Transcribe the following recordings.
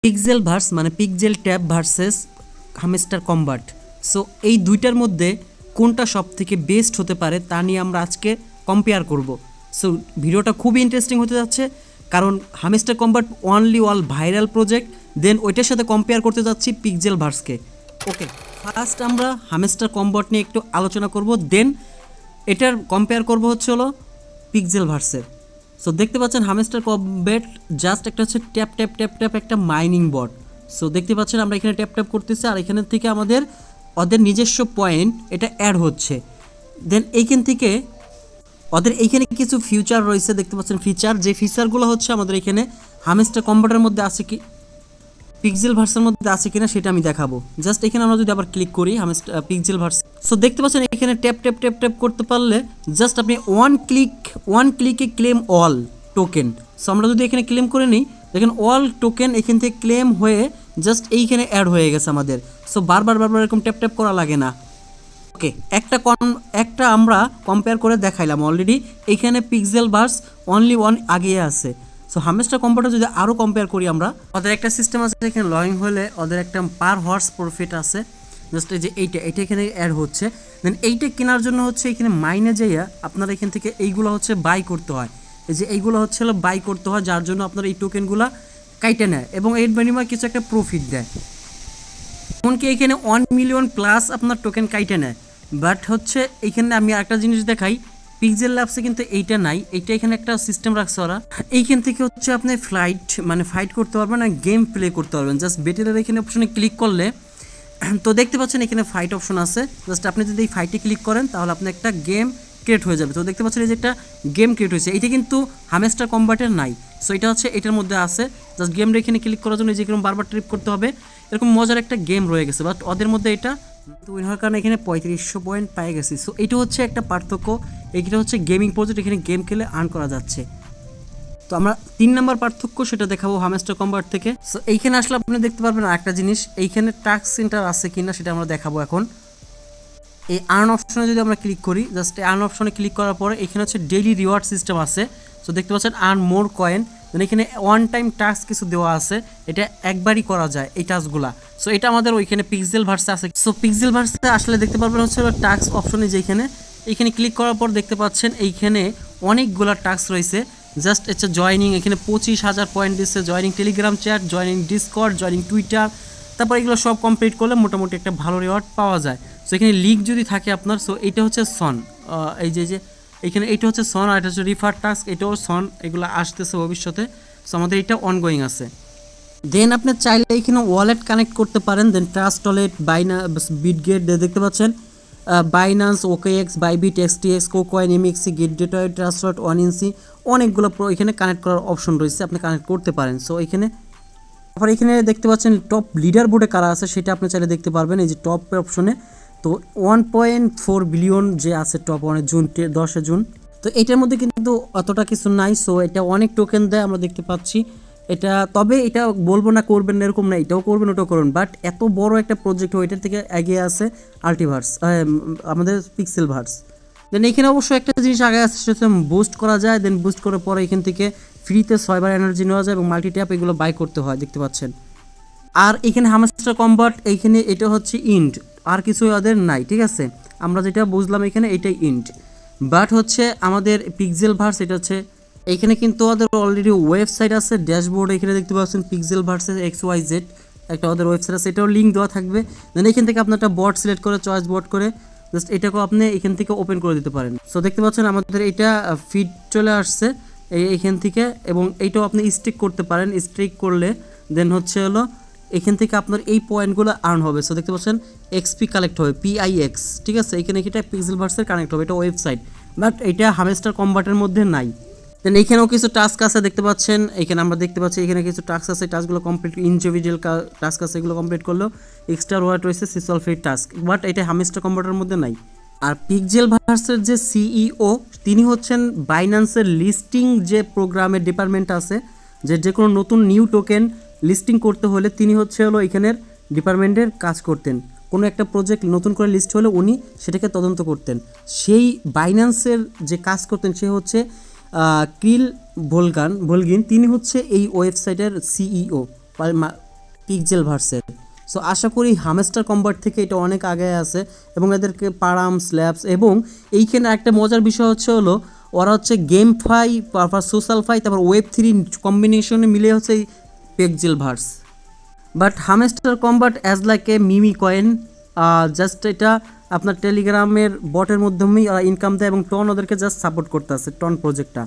Pixel verse মানে pixel tab versus hamster combat. So এই দুইটার মধ্যে কোনটা সব থেকে বেস্ট হতে পারে তা নিয়ে আমরা আজকে কম্পেয়ার করব। সো ভিডিওটা খুবই ইন্টারেস্টিং হতে যাচ্ছে, কারণ Hamster Kombat only all viral project, then ওইটার সাথে কম্পেয়ার করতে যাচ্ছি পিক্সেল ভার্সকে। ওকে, ফার্স্ট আমরা হামস্টার কম্বাট নিয়ে একটু আলোচনা করব, দেন এটার কম্পেয়ার করব হচ্ছে হলো পিক্সেল ভার্সের। সো দেখতে পাচ্ছেন হামস্টার কম্বাট জাস্ট একটা হচ্ছে ট্যাপ ট্যাপ ট্যাপ ট্যাপ একটা মাইনিং বট। সো দেখতে পাচ্ছেন আমরা এখানে ট্যাপ ট্যাপ করতেছি, আর এখান থেকে আমাদের ওদের নিজস্ব পয়েন্ট এটা অ্যাড হচ্ছে। দেন এইখান থেকে ওদের এইখানে কিছু ফিচার রয়েছে, দেখতে পাচ্ছেন ফিচার, যে ফিচারগুলো হচ্ছে আমাদের এখানে হামস্টার কম্বাটের মধ্যে আছে কি পিক্সেল ভার্সের মধ্যে আছে কিনা সেটা আমি দেখাবো। জাস্ট এখানে আমরা যদি আবার ক্লিক করি পিক্সেল ভার্স, সো দেখতে পাচ্ছেন এখানে ট্যাপ ট্যাপ ট্যাপ ট্যাপ করতে পারলে জাস্ট আপনি ওয়ান ক্লিকে ক্লেম অল টোকেন। সো আমরা যদি এখানে ক্লেম করে নিই, দেখেন অল টোকেন এখান থেকে ক্লেম হয়ে জাস্ট এইখানে অ্যাড হয়ে গেছে আমাদের। সো বারবার এরকম ট্যাপ ট্যাপ করা লাগে না। ওকে, একটা আমরা কম্পেয়ার করে দেখাইলাম অলরেডি, এইখানে পিক্সেল ভার্স অনলি ওয়ান আগিয়ে আছে। সো হামস্টার কম্বাটে যদি আরও কম্পেয়ার করি আমরা, ওদের একটা সিস্টেম আছে এখানে লগইন হলে ওদের একটা পার হর্স প্রফিট আছে, জাস্ট এই যে এইটা এখানে অ্যাড হচ্ছে। দেন এইটা কেনার জন্য হচ্ছে এখানে মাইনে যাইয়া আপনারা এখান থেকে এইগুলো হচ্ছে বাই করতে হয়, এই যে এইগুলো হচ্ছে হলো বাই করতে হয়, যার জন্য আপনারা এই টোকেনগুলো কাইটে নেয় এবং এর বিনিময়ে কিছু একটা প্রফিট দেয়। এমনকি এখানে 1 মিলিয়ন প্লাস আপনার টোকেন কাইটে নেয়। বাট হচ্ছে এইখানে আমি একটা জিনিস দেখাই, পিক্সেল ল্যাবসে কিন্তু এইটা নাই, এইটা এখানে একটা সিস্টেম রাখছে ওরা, এইখান থেকে হচ্ছে আপনি ফাইট করতে পারবেন না, গেম প্লে করতে পারবেন। জাস্ট বেটেলের এখানে অপশনে ক্লিক করলে তো দেখতে পাচ্ছেন এখানে ফাইট অপশন আছে, জাস্ট আপনি যদি এই ফাইটে ক্লিক করেন তাহলে আপনি একটা গেম ক্রিয়েট হয়ে যাবে। তো দেখতে পাচ্ছেন এই যে একটা গেম ক্রিয়েট হয়েছে, এইটা কিন্তু হামস্টার কম্বাটের নাই। সো এটা হচ্ছে এটার মধ্যে আছে, জাস্ট গেমটা এখানে ক্লিক করার জন্য যে এরকম বারবার ট্রিপ করতে হবে, এরকম মজার একটা গেম রয়ে গেছে। বাট ওদের মধ্যে এটা তো উইন হওয়ার কারণে এখানে 3500 পয়েন্ট পেয়ে গেছি। সো এটা হচ্ছে একটা পার্থক্য, এইটা হচ্ছে গেমিং প্রজেক্ট, এখানে গেম খেলে আর্ন করা যাচ্ছে। তো আমরা 3 নাম্বার পার্থক্য সেটা দেখাবো হামস্টার কম্বাট থেকে। সো এইখানে আসলে আপনি দেখতে পারবেন আরেকটা জিনিস, এইখানে টাস্ক সেন্টার আছে কিনা সেটা আমরা দেখাবো এখন। এই আর্ন অপশনে যদি আমরা ক্লিক করি, জাস্ট এই আর্ন অপশনে ক্লিক করার পরে এখানে হচ্ছে ডেইলি রিওয়ার্ড সিস্টেম আছে। সো দেখতে পাচ্ছেন আর্ন মোর কয়েন, দেন এখানে ওয়ান টাইম টাস্ক কিছু দেওয়া আছে, এটা একবারই করা যায় এই টাস্কগুলা। সো এটা আমাদের ওইখানে পিক্সেল ভার্সে আছে। সো পিক্সেল ভার্সে আসলে দেখতে পারবেন হচ্ছে টাস্ক অপশনে, যেখানে এইখানে ক্লিক করার পর দেখতে পাচ্ছেন এইখানে অনেকগুলা টাস্ক রয়েছে। জাস্ট হচ্ছে জয়নিং, এখানে 25,000 পয়েন্ট দিচ্ছে, joining Telegram chat, joining Discord, joining Twitter, তারপর এগুলো সব কমপ্লিট করলে মোটামুটি একটা ভালো রিওয়ার্ড পাওয়া যায়। সো এখানে লিগ যদি থাকে আপনার, সো এইটা হচ্ছে সন, এই যে এইখানে এইটা হচ্ছে সন, আর এটা হচ্ছে রিফার টাস্ক, এটাও সন, এগুলো আসতেছে ভবিষ্যতে। সো আমাদের এটা অনগোয়িং আছে। দেন আপনি চাইলে এখানে ওয়ালেট কানেক্ট করতে পারেন, দেন ট্রাস্ট ওয়ালেট, বিটগেট, দেখতে পাচ্ছেন Binance, OKX, Bybit, XTX, KuCoin, MEXC, gateway, trust wallet, one inch, অনেকগুলো এখানে কানেক্ট করার অপশন রয়েছে, আপনি কানেক্ট করতে পারেন। সো এখানে তারপর এখানে দেখতে পাচ্ছেন টপ লিডার বোর্ডে কারা আছে সেটা আপনি চাইলে দেখতে পারবেন, এই যে টপ অপশনে। তো 1.4 বিলিয়ন যে আছে টপ 1 জুন 10 জুন, তো এটার মধ্যে কিন্তু অতটা কিছু নাই। সো এটা অনেক টোকেন দেয় আমরা দেখতে পাচ্ছি এটা, তবে এটা বলবো না করবেন না এরকম না, এটাও করবেন ওটাও করবেন, বাট এত বড় একটা প্রজেক্ট ওইটার থেকে এগিয়ে আছে আল্টিভার্স, আমাদের পিক্সেল ভার্স। দেন এখানে অবশ্যই একটা জিনিস আগে আছে, সেটা বুস্ট করা যায়, দেন বুস্ট করার পরে এখান থেকে ফ্রিতে 6 বার এনার্জি নেওয়া যায় এবং মাল্টি ট্যাপ এগুলো বাই করতে হয়, দেখতে পাচ্ছেন। আর এখানে হামস্টার কম্বাট এইখানে এটা হচ্ছে ইন্ড, আর কিছু ওদের নাই, ঠিক আছে, আমরা যেটা বুঝলাম এখানে এটাই ইন্ড। বাট হচ্ছে আমাদের পিক্সেল ভার্স এটা হচ্ছে এইখানে কিন্তু ওদের অলরেডি ওয়েবসাইট আছে, ড্যাশবোর্ড এখানে দেখতে পাচ্ছেন পিক্সেল ভার্সেস XYZ একটা ওদের ওয়েবসাইট আছে, এটাও লিঙ্ক দেওয়া থাকবে। দেন এখান থেকে আপনার একটা বট সিলেক্ট করে চয়েস বট করে জাস্ট এটাকেও আপনি এখান থেকে ওপেন করে দিতে পারেন। সো দেখতে পাচ্ছেন আমাদের এটা ফিড চলে আসছে এইখান থেকে, এবং এইটাও আপনি স্ট্রিক করতে পারেন, স্ট্রিক করলে দেন হচ্ছে হলো এখান থেকে আপনার এই পয়েন্টগুলো আর্ন হবে। সো দেখতে পাচ্ছেন এক্সপি কালেক্ট হবে, PIX, ঠিক আছে, এখানে এটা পিক্সেল ভার্সের কানেক্ট হবে, এটা ওয়েবসাইট, বাট এটা হামস্টার কম্বাটের মধ্যে নাই। দেন এইখানেও কিছু টাস্ক আছে দেখতে পাচ্ছেন, এখানে আমরা দেখতে পাচ্ছি এখানে কিছু টাস্ক আছে, টাস্কগুলো কমপ্লিট ইন্ডিভিজুয়াল টাস্ক আছে, এগুলো কমপ্লিট করলেও এক্সট্রা রিওয়ার্ড রয়েছে সিসলফেট টাস্ক, বাট এটা হামস্টার কম্বাটের মধ্যে নাই। আর পিক্সেল ভার্সের যে CEO তিনি হচ্ছেন বাইন্যান্সের লিস্টিং যে প্রোগ্রামের ডিপার্টমেন্ট আছে, যে কোনো নতুন নিউ টোকেন লিস্টিং করতে হলে তিনি হচ্ছে হলো এখানের ডিপার্টমেন্টের কাজ করতেন, কোনো একটা প্রজেক্ট নতুন করে লিস্ট হলে উনি সেটাকে তদন্ত করতেন। সেই বাইন্যান্সের যে কাজ করতেন সে হচ্ছে ক্রিল ভোলগিন, তিনি হচ্ছে এই ওয়েবসাইটের CEO, পিক্সেল ভার্সের। সো আশা করি হামস্টার কম্বাট থেকে এটা অনেক আগে আছে এবং এদেরকে পারাম স্ল্যাবস, এবং এইখানে একটা মজার বিষয় হলো ওরা হচ্ছে গেম ফাই, তারপর সোশ্যাল ফাই, তারপর ওয়েব 3 কম্বিনেশনে মিলে হচ্ছে এই pixel verse. But hamster combat as like a Mimi coin, just এটা আপনার টেলিগ্রামের বটের মাধ্যমেই ইনকাম দেয়, এবং টন ওদেরকে জাস্ট সাপোর্ট করতে আছে, টন প্রজেক্টটা।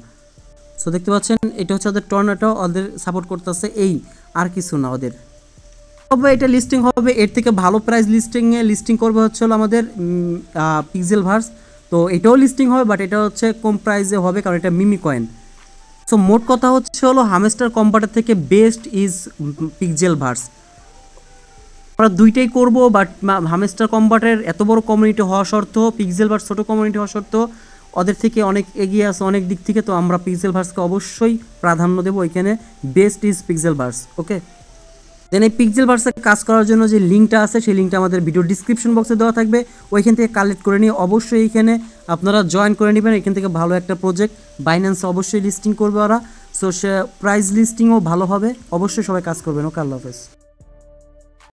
সো দেখতে পাচ্ছেন এটা হচ্ছে ওদের টন, এটা ওদের সাপোর্ট করতে আছে, এই আর কিছু না ওদের। তবে এটা লিস্টিং হবে, এর থেকে ভালো প্রাইস লিস্টিং করবে হচ্ছে আমাদের পিক্সেল ভার্স। তো এটাও লিস্টিং হবে, বাট এটা হচ্ছে কম প্রাইসে হবে কারণ এটা মিমি কয়েন। সো মোট কথা হলো হামস্টার কম্বাটের থেকে বেস্ট ইজ পিক্সেল ভার্স। আমরা দুইটাই করব, বাট হামস্টার কম্বাটের এত বড় কমিউনিটি হওয়া সত্ত্বেও পিক্সেল ভার্স ছোটো কমিউনিটি হওয়া সত্ত্বেও ওদের থেকে অনেক এগিয়ে আছে অনেক দিক থেকে। তো আমরা পিক্সেল ভার্সকে অবশ্যই প্রাধান্য দেবো, এখানে বেস্ট ইজ পিক্সেল ভার্স। ওকে, দেন এই পিক্সেল ভার্সে কাজ করার জন্য যে লিঙ্কটা আছে সেই লিঙ্কটা আমাদের ভিডিও ডিসক্রিপশন বক্সে দেওয়া থাকবে, ওইখান থেকে কালেক্ট করে নিয়ে অবশ্যই এইখানে আপনারা জয়েন করে নেবেন। এখান থেকে ভালো একটা প্রজেক্ট বাইন্যান্সে অবশ্যই লিস্টিং করবে ওরা। সো সে প্রাইস লিস্টিংও ভালো হবে, অবশ্যই সবাই কাজ করবেন। ওকে, আল্লাহ হাফেজ।